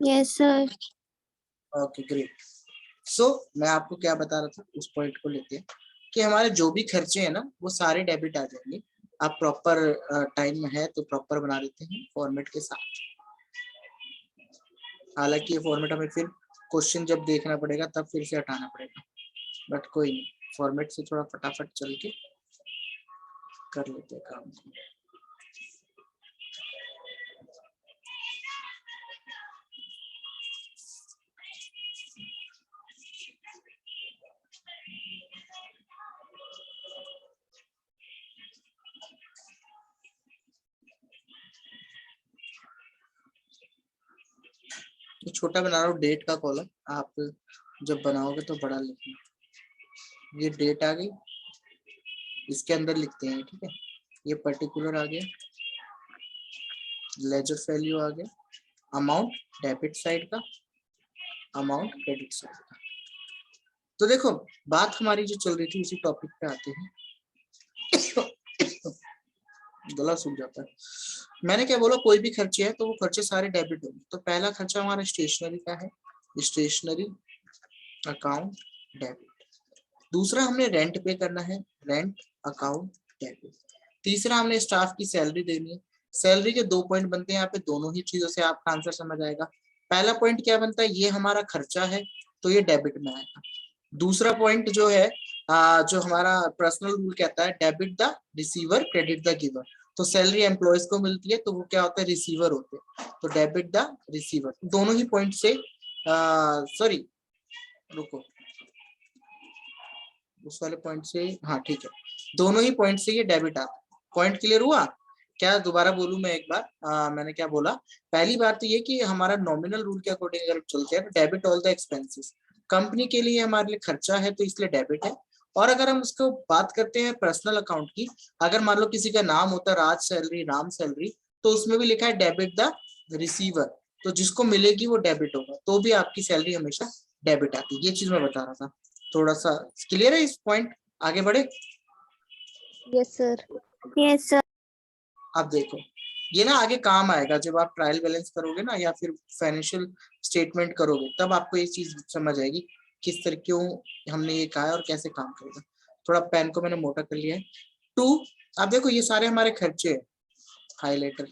Yes sir. Okay great. So मैं आपको क्या बता रहा था, उस पॉइंट को लेते हैं कि हमारे जो भी खर्चे हैं ना वो सारे डेबिट आ जाएंगे। आप प्रॉपर टाइम में है तो प्रॉपर बना देते हैं फॉर्मेट के साथ। हालांकि ये फॉर्मेट हमें फिर क्वेश्चन जब देखना पड़ेगा तब फिर से हटाना पड़ेगा, बट कोई नहीं, फॉर्मेट से थोड़ा फटाफट चल के कर लेते हैं काम को। तो छोटा बना रहा हूँ डेट का कॉलम, आप जब बनाओगे तो बड़ा लिखना। ये डेट आ गई, इसके अंदर लिखते हैं, ठीक है। ये पर्टिकुलर आ गया, लेजर वैल्यू आ गया, अमाउंट डेबिट साइड का, अमाउंट क्रेडिट साइड का। तो देखो बात हमारी जो चल रही थी उसी टॉपिक पे आते हैं। गला सूख जाता है। मैंने क्या बोला, कोई भी खर्चे है तो वो खर्चे सारे डेबिट होंगे। तो पहला खर्चा हमारा स्टेशनरी का है, स्टेशनरी अकाउंट डेबिट। दूसरा हमने रेंट पे करना है, रेंट अकाउंट डेबिट। तीसरा हमने स्टाफ की सैलरी देनी है। सैलरी के 2 पॉइंट बनते हैं यहाँ पे, दोनों ही चीजों से आपका आंसर समझ आएगा। पहला पॉइंट क्या बनता है, ये हमारा खर्चा है तो ये डेबिट में आएगा। दूसरा पॉइंट जो है जो हमारा पर्सनल रूल कहता है, debit the receiver credit the giver. तो सैलरी एम्प्लॉयज को मिलती है तो वो क्या होता है, रिसीवर होते हैं। तो डेबिट द रिसीवर, दोनों ही पॉइंट से सॉरी रुको, उस वाले पॉइंट से, हाँ ठीक है, दोनों ही पॉइंट से ये डेबिट आता है। पॉइंट क्लियर हुआ क्या? दोबारा बोलूं मैं एक बार, मैंने क्या बोला, पहली बात तो ये कि हमारा नॉमिनल रूल के अकॉर्डिंग अगर चलते हैं तो debit all the expenses. Company के लिए हमारे लिए खर्चा है तो इसलिए डेबिट है। और अगर हम उसको बात करते हैं पर्सनल अकाउंट की, अगर मान लो किसी का नाम होता है राज सैलरी, राम सैलरी, तो उसमें भी लिखा है डेबिट द रिसीवर, तो जिसको मिलेगी वो डेबिट होगा, तो भी आपकी सैलरी हमेशा डेबिट आती है। ये चीज मैं बता रहा था। थोड़ा सा क्लियर है इस पॉइंट? आगे बढ़े। Yes sir. Yes sir. अब देखो ये ना आगे काम आएगा जब आप ट्रायल बैलेंस करोगे ना, या फिर फाइनेंशियल स्टेटमेंट करोगे, तब आपको ये चीज समझ आएगी किस तरह क्यों हमने ये कहा है और कैसे काम करेगा। थोड़ा पेन को मैंने मोटा कर लिया है। 2, अब देखो ये सारे हमारे खर्चे हैं, हाईलाइटर,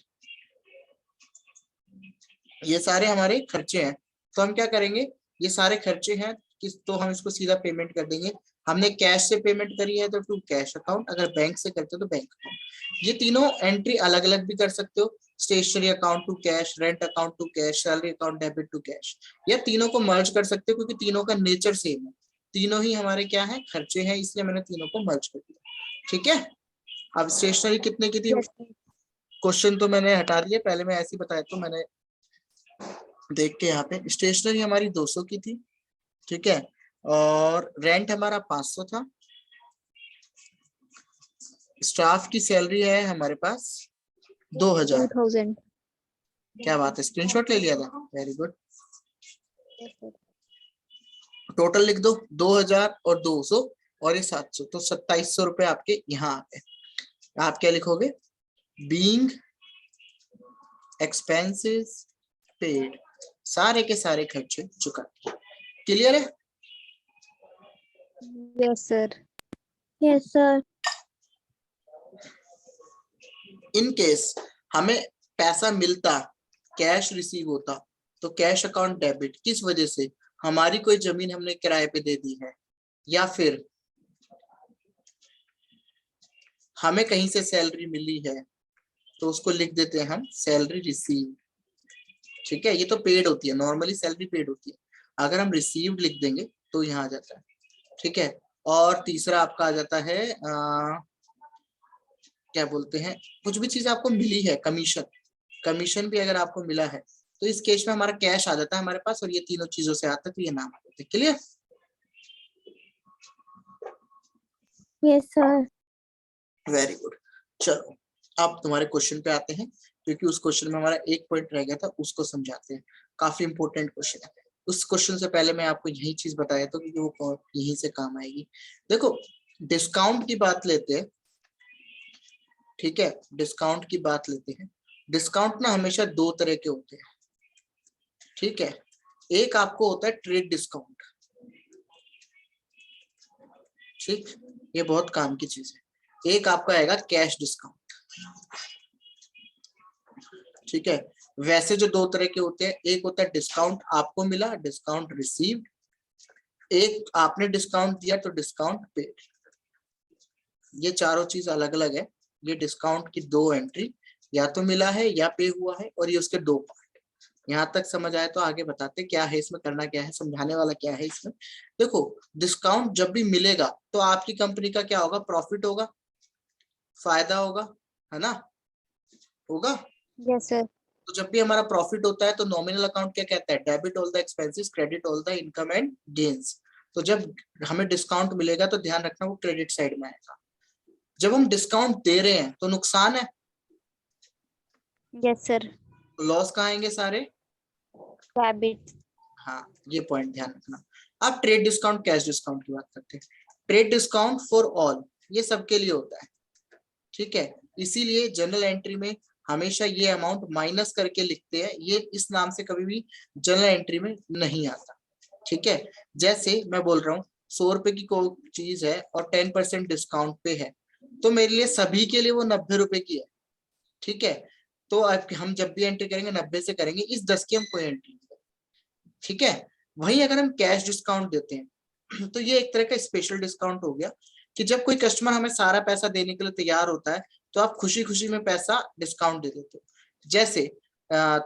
ये सारे हमारे खर्चे हैं। तो हम क्या करेंगे, ये सारे खर्चे हैं किस, तो हम इसको सीधा पेमेंट कर देंगे। हमने कैश से पेमेंट करी है तो टू कैश अकाउंट, अगर बैंक से करते हो तो बैंक अकाउंट। ये तीनों एंट्री अलग अलग भी कर सकते हो, stationery account to cash, rent account to cash, salary account debit to cash, या तीनों को मर्ज कर सकते हो क्योंकि तीनों का नेचर सेम है। तीनों ही हमारे क्या है, खर्चे हैं, इसलिए मैंने तीनों को मर्ज कर दिया। ठीक है। अब स्टेशनरी कितने की थी, यस सर। क्वेश्चन तो मैंने हटा दिया, पहले मैं ऐसे ही बताया, तो मैंने देख के यहाँ पे स्टेशनरी हमारी 200 की थी, ठीक है। और रेंट हमारा 500 था। स्टाफ की सैलरी है हमारे पास 2000। 2000। क्या बात है, स्क्रीनशॉट ले लिया था, very good. Yes sir. Total लिख दो 2000 और 200 और ये 700, तो 2700 रुपए आपके यहाँ आ गए। आप क्या लिखोगे, बीइंग एक्सपेंसेस पेड, सारे के सारे खर्चे चुका। क्लियर है? Yes sir. Yes sir. In case हमें पैसा मिलता, कैश रिसीव होता, तो कैश अकाउंट डेबिट किस वजह से, हमारी कोई जमीन हमने किराए पे दे दी है, या फिर हमें कहीं से सैलरी मिली है तो उसको लिख देते हैं हम सैलरी रिसीव। ठीक है, ये तो पेड होती है, नॉर्मली सैलरी पेड होती है, अगर हम रिसीव्ड लिख देंगे तो यहाँ आ जाता है। ठीक है। और तीसरा आपका आ जाता है क्या बोलते हैं, कुछ भी चीज आपको मिली है, कमीशन, कमीशन भी अगर आपको मिला है तो इस केस में हमारा कैश आ जाता है हमारे पास, और ये तीनों चीजों से आता है तो ये नाम आ जाते हैं। Clear? Yes sir. Very good. चलो अब तुम्हारे क्वेश्चन पे आते हैं, क्योंकि उस क्वेश्चन में हमारा एक पॉइंट रह गया था, उसको समझाते हैं। काफी इंपॉर्टेंट क्वेश्चन है। उस क्वेश्चन से पहले मैं आपको यही चीज बताया था क्योंकि वो यहीं से काम आएगी। देखो डिस्काउंट की बात लेते हैं, ठीक है, डिस्काउंट की बात लेते हैं। डिस्काउंट ना हमेशा 2 तरह के होते हैं, ठीक है, एक आपको होता है ट्रेड डिस्काउंट। ठीक, ये बहुत काम की चीज है। एक आपका आएगा कैश डिस्काउंट। ठीक है, वैसे जो दो तरह के होते हैं, एक होता है डिस्काउंट आपको मिला, डिस्काउंट रिसीव्ड, एक आपने डिस्काउंट दिया तो डिस्काउंट पेड। ये चारों चीज अलग अलग है। ये डिस्काउंट की दो एंट्री, या तो मिला है या पे हुआ है, और ये उसके दो पार्ट। यहाँ तक समझ आए तो आगे बताते क्या है इसमें, करना क्या है, समझाने वाला क्या है इसमें। देखो, डिस्काउंट जब भी मिलेगा तो आपकी कंपनी का क्या होगा, प्रॉफिट होगा, फायदा होगा, है ना, होगा। Yes sir. तो जब भी हमारा प्रॉफिट होता है तो नॉमिनल अकाउंट क्या कहता है, debit all the expenses, credit all the income and gains. तो जब हमें डिस्काउंट मिलेगा तो ध्यान रखना वो क्रेडिट साइड में आएगा। जब हम डिस्काउंट दे रहे हैं तो नुकसान है, यस सर। तो लॉस कहाँ आएंगे सारे, डेबिट। हाँ, ये पॉइंट ध्यान रखना। अब ट्रेड डिस्काउंट कैश डिस्काउंट की बात करते हैं। ट्रेड डिस्काउंट फॉर ऑल, ये सबके लिए होता है। ठीक है, इसीलिए जनरल एंट्री में हमेशा ये अमाउंट माइनस करके लिखते हैं, ये इस नाम से कभी भी जनरल एंट्री में नहीं आता। ठीक है, जैसे मैं बोल रहा हूँ 100 रुपए की कोई चीज है और 10% डिस्काउंट पे है, तो मेरे लिए सभी के लिए वो 90 रुपए की है। ठीक है, तो हम जब भी एंट्री करेंगे 90 से करेंगे, इस 10 की हम कोई एंट्री नहीं करेंगे। ठीक है, वहीं अगर हम कैश डिस्काउंट देते हैं तो ये एक तरह का स्पेशल डिस्काउंट हो गया कि जब कोई कस्टमर हमें सारा पैसा देने के लिए तैयार होता है तो आप खुशी खुशी में पैसा डिस्काउंट दे देते हो। जैसे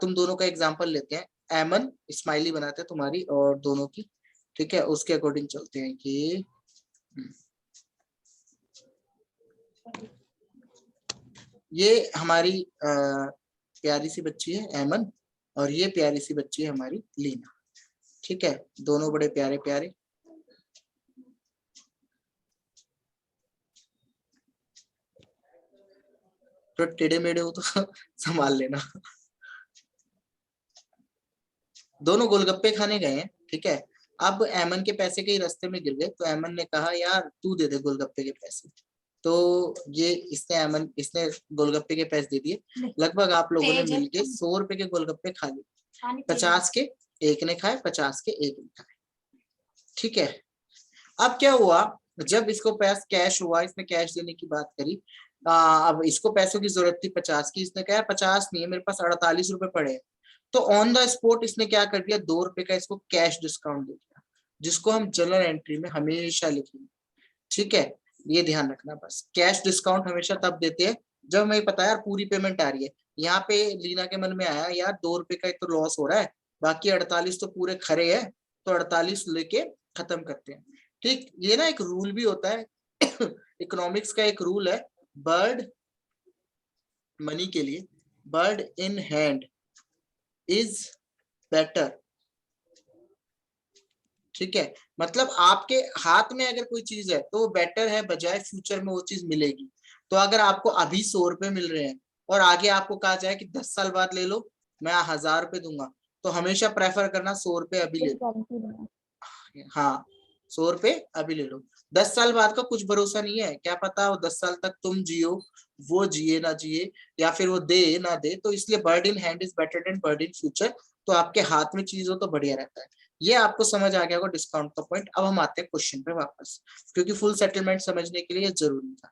तुम दोनों का एग्जांपल लेते हैं, एमन स्माइली बनाते हैं तुम्हारी और दोनों की। ठीक है, उसके अकॉर्डिंग चलते हैं कि ये हमारी प्यारी सी बच्ची है एमन, और ये प्यारी सी बच्ची है हमारी लीना। ठीक है, दोनों बड़े प्यारे प्यारे। तो टेढ़े मेढ़े हो तो संभाल लेना। दोनों गोलगप्पे खाने गए हैं। ठीक है, अब एमन के पैसे कहीं रास्ते में गिर गए तो एमन ने कहा यार तू दे दे गोलगप्पे के पैसे। तो ये इसने गोलगप्पे के पैसे दे दिए। लगभग आप लोगों ने मिलके 100 रुपए के गोलगप्पे खा लिए। 50 के एक ने खाए, 50 के एक ने खाए। ठीक है, अब क्या हुआ, जब इसको पैस कैश हुआ, इसने कैश देने की बात करी, अब इसको पैसों की जरूरत थी 50 की, इसने कहा 50 नहीं है मेरे पास 48 रुपए पड़े हैं। तो ऑन द स्पॉट इसने क्या कर दिया, 2 रुपए का इसको कैश डिस्काउंट दे दिया, जिसको हम जनरल एंट्री में हमेशा लिखेंगे। ठीक है, ये ध्यान रखना, बस कैश डिस्काउंट हमेशा तब देते हैं जब हमें पता है यार पूरी पेमेंट आ रही है। यहाँ पे लीना के मन में आया यार 2 रुपए का एक तो लॉस हो रहा है, बाकी 48 तो पूरे खरे है, तो 48 लेके खत्म करते हैं। ठीक, ये ना एक रूल भी होता है इकोनॉमिक्स का एक रूल है, बर्ड मनी के लिए, bird in hand is better. ठीक है, मतलब आपके हाथ में अगर कोई चीज है तो वो बेटर है बजाय फ्यूचर में वो चीज मिलेगी। तो अगर आपको अभी 100 रुपए मिल रहे हैं और आगे आपको कहा जाए कि 10 साल बाद ले लो मैं 1000 रुपए दूंगा, तो हमेशा प्रेफर करना 100 रुपए अभी ले लो। हाँ, 100 रुपए अभी ले लो। 10 साल बाद का कुछ भरोसा नहीं है, क्या पता वो 10 साल तक तुम जियो, वो जिए ना जिए, या फिर वो दे ना दे। तो इसलिए bird in hand is better than bird in future. तो आपके हाथ में चीज हो तो बढ़िया रहता है। ये आपको समझ आ गया होगा डिस्काउंट का पॉइंट। अब हम आते हैं क्वेश्चन पे वापस, क्योंकि फुल सेटलमेंट समझने के लिए जरूरी था।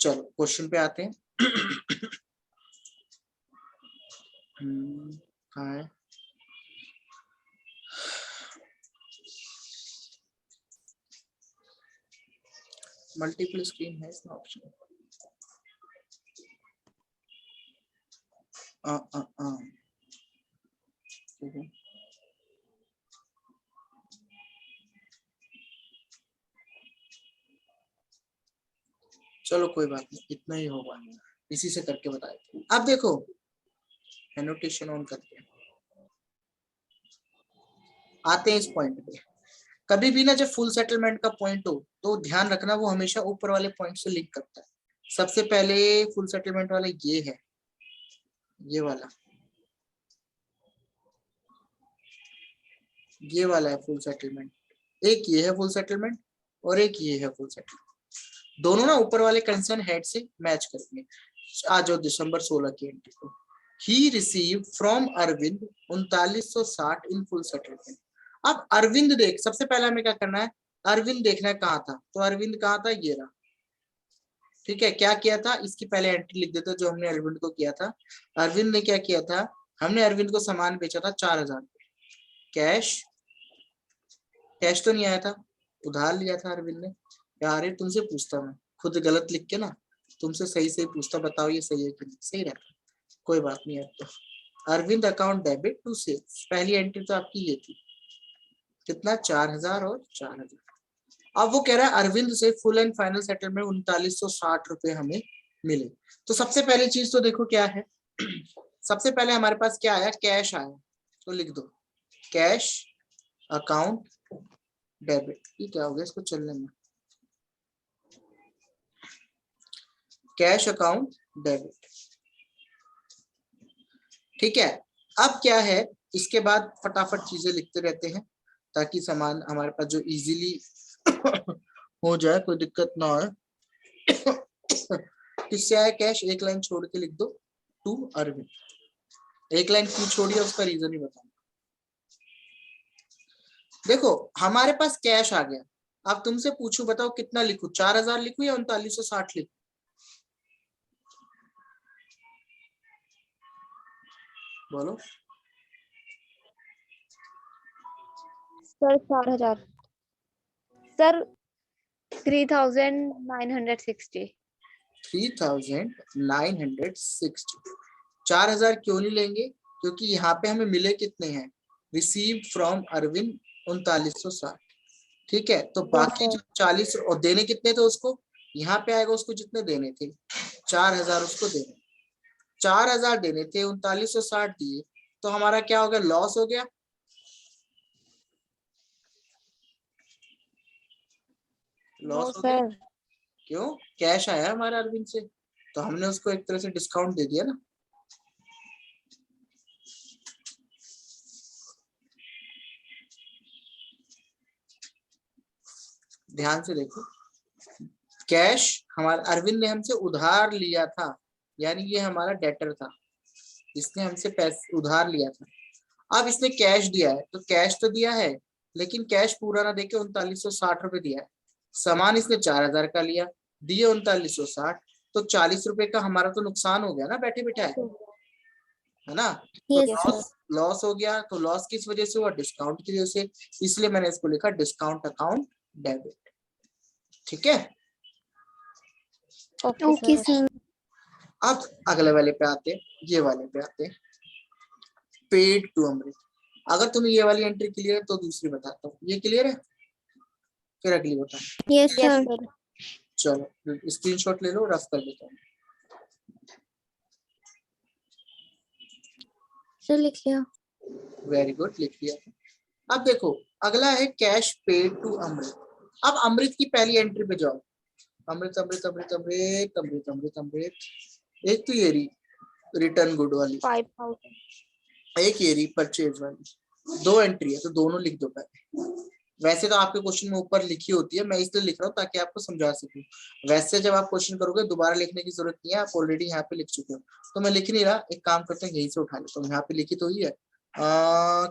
चलो क्वेश्चन पे आते हैं। कहाँ है, मल्टीपल स्क्रीन है इसमें ऑप्शन। चलो कोई बात नहीं, इतना ही होगा, इसी से करके बताए। अब देखो एनोटेशन ऑन करते हैं, आते हैं इस पॉइंट पे। कभी भी ना जब फुल सेटलमेंट का पॉइंट हो तो ध्यान रखना वो हमेशा ऊपर वाले पॉइंट से लिंक करता है। सबसे पहले फुल सेटलमेंट वाला ये है, ये वाला, ये वाला है फुल सेटलमेंट। एक ये है फुल सेटलमेंट और एक ये है फुल सेटलमेंट। दोनों ना ऊपर वाले कंसर्न हेड से मैच करेंगे। आ जाओ दिसंबर 16 की एंट्री को। He receive from Arvind 3960 in full settlement. अब अरविंद देख, सबसे पहले हमें क्या करना है, अरविंद देखना है कहाँ था, तो अरविंद कहाँ था, ये रहा। ठीक है, क्या किया था, इसकी पहले एंट्री लिख देते जो हमने अरविंद को किया था। अरविंद ने क्या किया था, हमने अरविंद को सामान बेचा था 4000, कैश, कैश तो नहीं आया था, उधार लिया था अरविंद ने। यार ये तुमसे पूछता मैं, खुद गलत लिख के ना तुमसे सही सही पूछता, बताओ ये सही है कि नहीं, सही रहता, कोई बात नहीं है। तो Arvind account debit to sales, पहली एंट्री तो आपकी ये थी, कितना, 4000 और 4000। अब वो कह रहा है अरविंद से फुल एंड फाइनल सेटलमेंट 3960 रुपए हमें मिले। तो सबसे पहली चीज तो देखो क्या है, सबसे पहले हमारे पास क्या आया, कैश आया, तो लिख दो कैश अकाउंट डेबिट। ये क्या हो गया, इसको चलने में, कैश अकाउंट डेबिट। ठीक है, अब क्या है, इसके बाद फटाफट चीजें लिखते रहते हैं ताकि सामान हमारे पास जो इजीली हो जाए, कोई दिक्कत ना हो। किससे आया कैश, एक लाइन छोड़ के लिख दो टू अरविंद। एक लाइन क्यों छोड़ी है उसका रीजन ही बताऊंगा। देखो हमारे पास कैश आ गया, अब तुमसे पूछूं बताओ कितना लिखूं, 4000 लिखूं या 3960 लिखूं, बोलो। Sir 4000, sir 3960। 3960। 4000 क्यों नहीं लेंगे, क्योंकि यहाँ पे हमें मिले कितने हैं, रिसीव फ्रॉम अरविंद 3960। ठीक है, तो बाकी जो 40 और देने कितने थे उसको, यहाँ पे आएगा उसको जितने देने थे 4000 उसको देने, 4000 देने थे, 3960 दिए, तो हमारा क्या हो गया, लॉस हो गया। लॉस हो गया सर क्यों, कैश आया हमारा अरविंद से, तो हमने उसको एक तरह से डिस्काउंट दे दिया ना। ध्यान से देखो, कैश हमारा अरविंद ने हमसे उधार लिया था, यानी ये हमारा डेटर था, इसने हमसे पैसे उधार लिया था। अब इसने कैश दिया है, तो कैश तो दिया है, लेकिन कैश पूरा ना देके 3960 रुपए दिया है। सामान इसने 4000 का लिया, दिए 3960, तो 40 रुपए का हमारा तो नुकसान हो गया ना बैठे बिठाए, है ना। तो यस सर। लॉस लॉस हो गया, तो लॉस किस वजह से हुआ, डिस्काउंट की वजह से, इसलिए मैंने इसको लिखा डिस्काउंट अकाउंट डेबिट। ठीक है, ओके सर। अब अगले वाले पे आते हैं, ये वाले पे आते हैं, पेड टू अमृत। अगर तुम्हें ये वाली एंट्री क्लियर है तो दूसरी बताता हूँ, ये क्लियर है, फिर अगली बता। Yes sir. चलो स्क्रीनशॉट ले लो, रफ कर देता हूँ। सर लिख लिया। वेरी गुड, लिख लिया। अब देखो अगला है कैश पेड टू अमृत। अब अमृत की पहली एंट्री पे जाओ, अमृत अमृत अमृत अमृत अमृत अमृत अमृत, एक तो ये रिटर्न गुड वाली, 5000। एक ये परचेज वाली, दो एंट्री है तो दोनों लिख दो पहले। वैसे तो आपके क्वेश्चन में ऊपर लिखी होती है, मैं इसलिए लिख रहा हूँ ताकि आपको समझा सकूं। वैसे जब आप क्वेश्चन करोगे दोबारा लिखने की जरूरत नहीं है, आप ऑलरेडी यहाँ पे लिख चुके हो, तो मैं लिख नहीं रहा, एक काम करते हैं यहीं से उठा लेता हूँ, यहाँ पे लिखी तो ही है।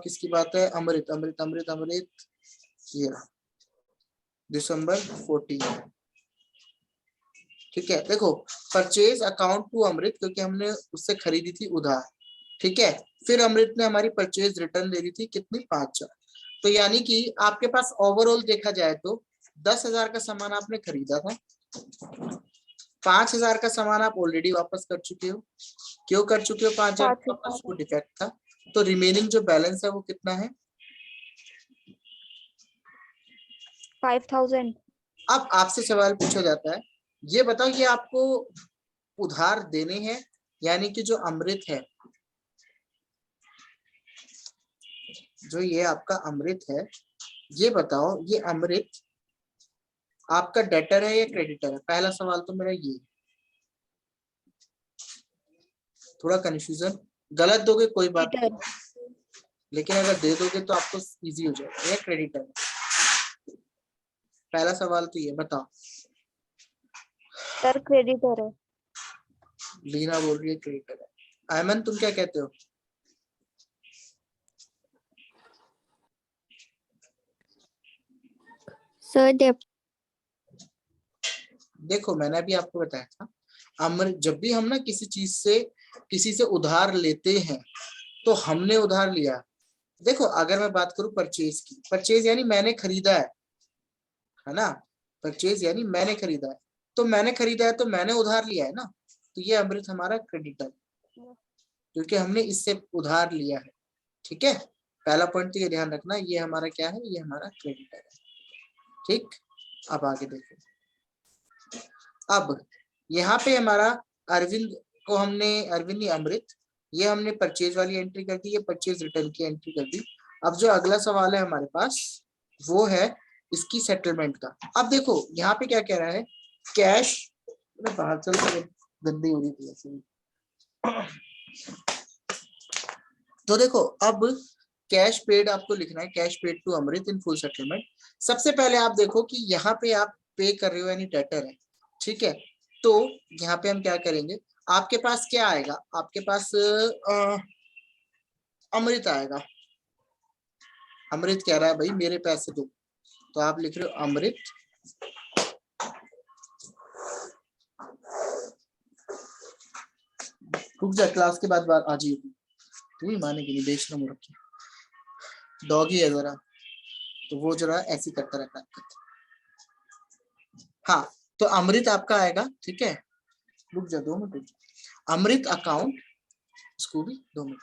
किसकी बात है, अमृत अमृत अमृत अमृत, ये रहा दिसंबर 14। ठीक है, देखो परचेज अकाउंट टू अमृत, क्योंकि हमने उससे खरीदी थी उधार। ठीक है, फिर अमृत ने हमारी परचेज रिटर्न ले ली थी कितनी, 5000। तो यानी कि आपके पास ओवरऑल देखा जाए तो 10,000 का सामान आपने खरीदा था, 5,000 का सामान आप ऑलरेडी वापस कर चुके हो। क्यों कर चुके हो 5,000 वापस, वो डिफेक्ट था। तो रिमेनिंग जो बैलेंस है वो कितना है, 5000। अब आपसे सवाल पूछा जाता है, ये बताओ ये आपको उधार देने हैं, यानी कि जो अमृत है, जो ये आपका अमृत है, ये बताओ ये अमृत आपका डेटर है या क्रेडिटर है, पहला सवाल तो मेरा ये। थोड़ा कंफ्यूजन, गलत दोगे कोई बात नहीं, लेकिन अगर दे दोगे तो आपको इजी हो जाएगा, ये क्रेडिटर है। पहला सवाल तो ये बताओ। सर क्रेडिटर है। लीना बोल रही है क्रेडिटर है, अयमन तुम क्या कहते हो? Sir debit. देखो मैंने अभी आपको बताया था, अमर जब भी हम ना किसी से उधार लेते हैं तो हमने उधार लिया। देखो अगर मैं बात करूं परचेज की, परचेज यानी मैंने खरीदा है ना, परचेज यानी मैंने खरीदा है, तो मैंने खरीदा है तो मैंने उधार लिया है ना, तो ये अमृत हमारा क्रेडिटर, क्योंकि हमने इससे उधार लिया है। ठीक है, पहला पॉइंट तो ये ध्यान रखना, ये हमारा क्या है, ये हमारा क्रेडिटर है। ठीक, अब आगे देखो। अब यहाँ पे हमारा अरविंद को हमने, अरविंद नहीं अमृत, ये हमने परचेज वाली एंट्री कर दी, ये परचेज रिटर्न की एंट्री कर दी। अब जो अगला सवाल है हमारे पास वो है इसकी सेटलमेंट का। अब देखो यहाँ पे क्या कह रहा है, कैश, बाहर चल के गंदी हो रही थी ऐसे। तो देखो अब कैश पेड आपको लिखना है, cash paid to Amrit in full settlement. सबसे पहले आप देखो कि यहाँ पे आप पे कर रहे हो यानी डेटर है, ठीक है। तो यहाँ पे हम क्या करेंगे, आपके पास क्या आएगा, आपके पास अमृत आएगा। अमृत कह रहा है भाई मेरे पैसे दो, तो आप लिख रहे हो अमृत रुक जा, क्लास के बाद बात आ जाएगी, तू ही माने कि नहीं, बेचना मुझे रखी डॉगी है जरा, तो वो जरा ऐसी करता रहता है। हाँ, तो अमृत आपका आएगा, ठीक है, रुक जा 2 मिनट। अमृत अकाउंट, इसको भी 2 मिनट,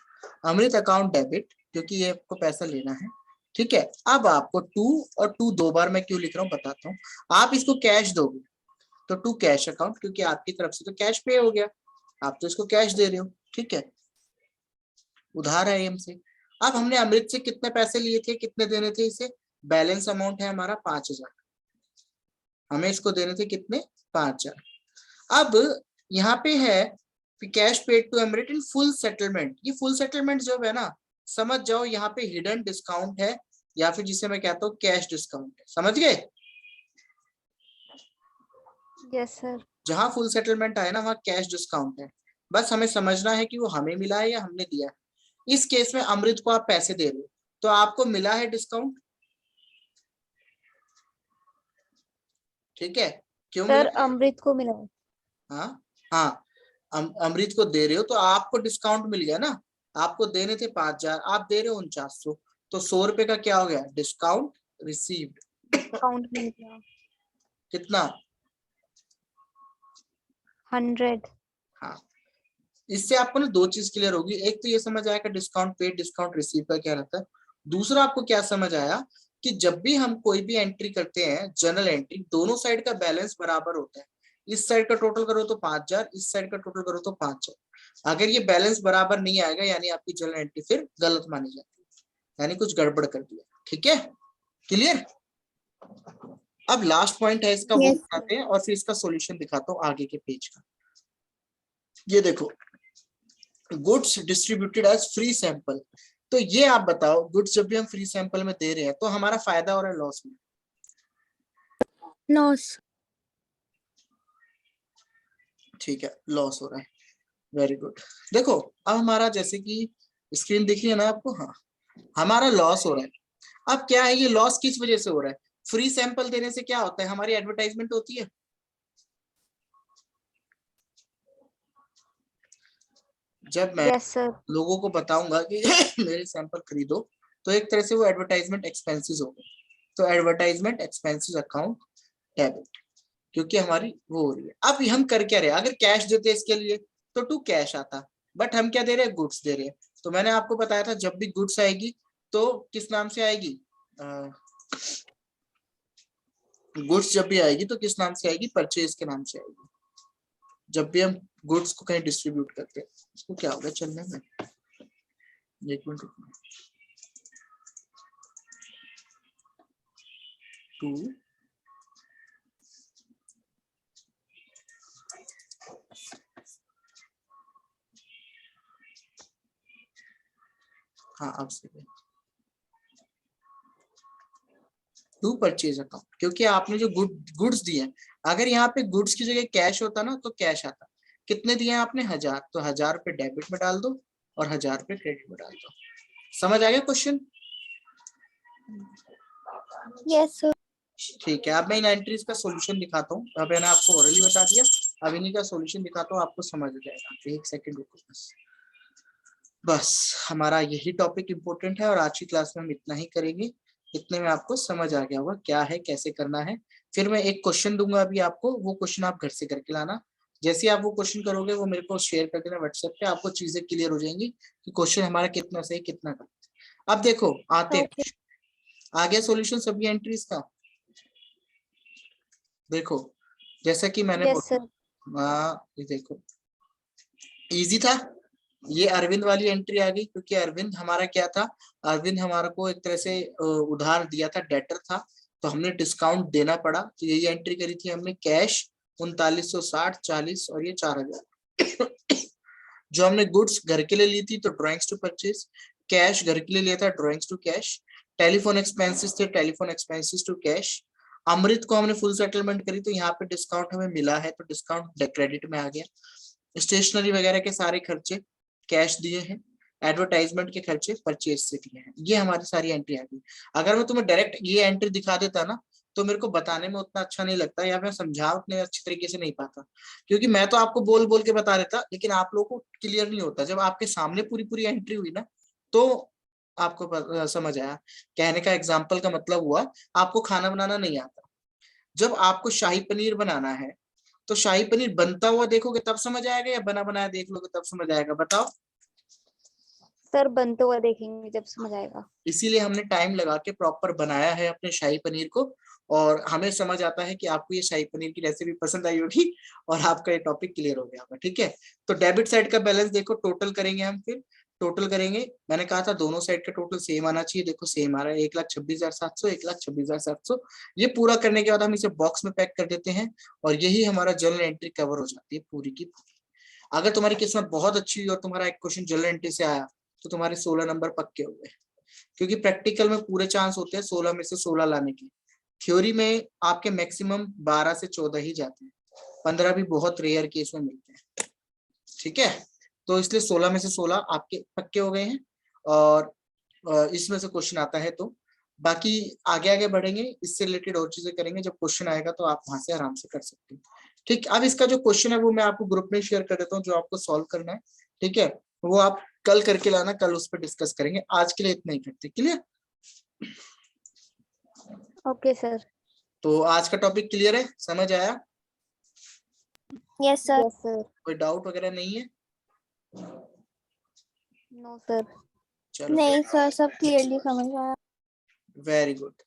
अमृत अकाउंट डेबिट, क्योंकि ये आपको पैसा लेना है, ठीक है। अब आपको टू और टू 2 बार मैं क्यों लिख रहा हूँ बताता हूँ। आप इसको कैश दोगे तो टू कैश अकाउंट, क्योंकि आपकी तरफ से तो कैश पे हो गया, आप तो इसको कैश दे रहे हो, ठीक है, उधार है हमसे। अब हमने अमृत से कितने पैसे लिए थे, कितने देने थे इसे, बैलेंस अमाउंट है हमारा 5000, हमें इसको देने थे कितने, 5000। अब यहाँ पे है cash paid to Amrit in full settlement. ये फुल सेटलमेंट जो है ना, समझ जाओ यहाँ पे हिडन डिस्काउंट है, या फिर जिसे मैं कहता हूँ कैश डिस्काउंट है, समझ गए। Yes sir. जहां फुल सेटलमेंट आए ना वहां कैश डिस्काउंट है, बस हमें समझना है कि वो हमें मिला है या हमने दिया है। इस केस में अमृत को आप पैसे दे रहे हो तो आपको मिला है डिस्काउंट, ठीक है, क्यों सर मिला है? अमृत को मिला। हाँ हाँ, अमृत को दे रहे हो तो आपको डिस्काउंट मिल गया ना, आपको देने थे 5000, आप दे रहे हो 4900, तो 100 रुपए का क्या हो गया, डिस्काउंट रिसीव्ड। डिस्काउंट मिल गया कितना, 100। हाँ, इससे आपको ना 2 चीज क्लियर होगी, एक तो ये समझ आया कि डिस्काउंट पेड डिस्काउंट रिसीव का क्या रहता है, दूसरा आपको क्या समझ आया कि जब भी हम कोई भी एंट्री करते हैं जर्नल एंट्री, दोनों साइड का बैलेंस बराबर होता है। इस साइड का टोटल करो तो 5000, इस साइड का टोटल करो तो 5000। अगर ये बैलेंस बराबर नहीं आएगा यानी आपकी जर्नल एंट्री फिर गलत मानी जाती है, यानी कुछ गड़बड़ कर दिया, ठीक है, क्लियर। अब लास्ट पॉइंट है इसका, वो यस दिखाते हैं और फिर इसका सॉल्यूशन दिखाता हूँ आगे के पेज का। ये देखो, goods distributed as free sample, तो ये आप बताओ गुड्स जब भी हम फ्री सैंपल में दे रहे हैं तो हमारा फायदा हो रहा है लॉस में, लॉस। ठीक है, लॉस हो रहा है, वेरी गुड। देखो अब हमारा जैसे कि स्क्रीन दिख रही है ना आपको, हाँ हमारा लॉस हो रहा है। अब क्या है, ये लॉस किस वजह से हो रहा है, फ्री सैंपल देने से क्या होता है, हमारी एडवर्टाइजमेंट होती है। जब मैं यस सर। लोगों को बताऊंगा कि मेरे सैंपल खरीदो, तो एक तरह से वो एडवर्टाइजमेंट एक्सपेंसेस हो गए, तो एडवर्टाइजमेंट एक्सपेंसेस अकाउंट डेबिट, क्योंकि हमारी वो हो रही है। अब हम कर क्या रहे, अगर कैश देते इसके लिए तो टू कैश आता, बट हम क्या दे रहे हैं, गुड्स दे रहे हैं। तो मैंने आपको बताया था जब भी गुड्स आएगी तो किस नाम से आएगी, गुड्स जब भी आएगी तो किस नाम से आएगी, परचेज के नाम से आएगी। जब भी हम गुड्स को कहीं डिस्ट्रीब्यूट करते हैं, इसको क्या होगा चलने में, एक मिनट रुकना, टू हाँ अब से टू परचेज अकाउंट, क्योंकि आपने जो गुड्स दिए, अगर यहाँ पे गुड्स की जगह कैश होता ना तो कैश आता, कितने दिए हैं आपने? 1000, तो 1000 रुपये डेबिट में डाल दो और 1000 रुपये क्रेडिट में डाल दो। समझ आ गया क्वेश्चन? Yes sir. ठीक है, अब मैं इन एंट्रीज का सॉल्यूशन दिखाता हूँ। अब मैंने आपको ओरली बता दिया, अब इन्हीं का सॉल्यूशन दिखाता हूँ, आपको समझ आ जाएगा। एक सेकंड रुको बस हमारा यही टॉपिक इम्पोर्टेंट है और आज की क्लास में हम इतना ही करेंगे। इतने में आपको समझ आ गया होगा क्या है, कैसे करना है। फिर मैं एक क्वेश्चन दूंगा अभी आपको, वो क्वेश्चन आप घर से करके लाना। जैसे आप वो क्वेश्चन करोगे वो मेरे को शेयर कर देना व्हाट्सएप पे, आपको चीजें क्लियर हो जाएंगी कि क्वेश्चन हमारा कितना सही कितना गलत। अब देखो आते Okay. आ गया सॉल्यूशन सभी एंट्रीज का। देखो जैसा कि मैंने यस सर। ये देखो इजी था। ये अरविंद वाली एंट्री आ गई क्योंकि अरविंद हमारा क्या था, अरविंद हमारा को एक तरह से उधार दिया था, डेटर था, तो हमने डिस्काउंट देना पड़ा। तो यही एंट्री करी थी हमने, कैश 3960, 40 और ये 4000। जो हमने गुड्स घर के लिए ली थी तो ड्रॉइंग्स टू परचेज, कैश घर के लिए लिया था drawings to cash, telephone expenses थे telephone expenses to cash. Amrit को हमने फुल सेटलमेंट करी तो यहाँ पे डिस्काउंट हमें मिला है तो डिस्काउंट क्रेडिट में आ गया। स्टेशनरी वगैरह के सारे खर्चे कैश दिए हैं, एडवर्टाइजमेंट के खर्चे परचेज से दिए हैं। ये हमारी सारी एंट्री आ गई। अगर मैं तुम्हें डायरेक्ट ये एंट्री दिखा देता ना तो मेरे को बताने में उतना अच्छा नहीं लगता या मैं समझा उतने अच्छे तरीके से नहीं पाता, क्योंकि मैं तो आपको बोल बोल के बता देता लेकिन आप लोगों को क्लियर नहीं होता। जब आपके सामने पूरी पूरी एंट्री हुई ना तो आपको समझ आया। कहने का एग्जाम्पल का मतलब हुआ आपको खाना बनाना नहीं आता, जब आपको शाही पनीर बनाना है तो शाही पनीर बनता हुआ देखोगे तब समझ आएगा या बना बनाया देख लोगे तब समझ आएगा? बताओ। सर बनते हुए देखेंगे जब समझ आएगा। इसीलिए हमने टाइम लगा के प्रॉपर बनाया है अपने शाही पनीर को, और हमें समझ आता है कि आपको ये शाही पनीर की रेसिपी पसंद आई होगी और आपका ये टॉपिक क्लियर हो गया होगा। ठीक है, तो डेबिट साइड का बैलेंस देखो, टोटल करेंगे हम, फिर टोटल करेंगे। मैंने कहा था दोनों साइड का टोटल सेम आना चाहिए, देखो सेम आ रहा है 1,26,700, 1,26,700। ये पूरा करने के बाद हम इसे बॉक्स में पैक कर देते हैं और यही हमारा जर्नल एंट्री कवर हो जाती है पूरी की पूरी। अगर तुम्हारी किस्मत बहुत अच्छी हुई और तुम्हारा एक क्वेश्चन जर्नल एंट्री से आया तो तुम्हारे 16 नंबर पक्के हो गए, क्योंकि प्रैक्टिकल में पूरे चांस होते हैं 16 में से 16 लाने के। थ्योरी में आपके मैक्सिमम 12 से 14 ही जाते हैं, 15 भी बहुत रेयर केस में मिलते हैं। ठीक है, तो इसलिए 16 में से 16 आपके पक्के हो गए हैं और इसमें से क्वेश्चन आता है तो बाकी आगे आगे बढ़ेंगे, इससे रिलेटेड और चीजें करेंगे। जब क्वेश्चन आएगा तो आप वहां से आराम से कर सकते हैं। ठीक, अब इसका जो क्वेश्चन है वो मैं आपको ग्रुप में शेयर कर देता हूँ जो आपको सॉल्व करना है। ठीक है, वो आप कल करके लाना, कल उस पर डिस्कस करेंगे। आज के लिए इतना ही करते, क्लियर? Okay sir. तो आज का टॉपिक क्लियर है, समझ आया? Yes sir. Yes sir. कोई डाउट वगैरह नहीं है? No sir. चलो नहीं सर, सब क्लियरली समझ आया। Very good.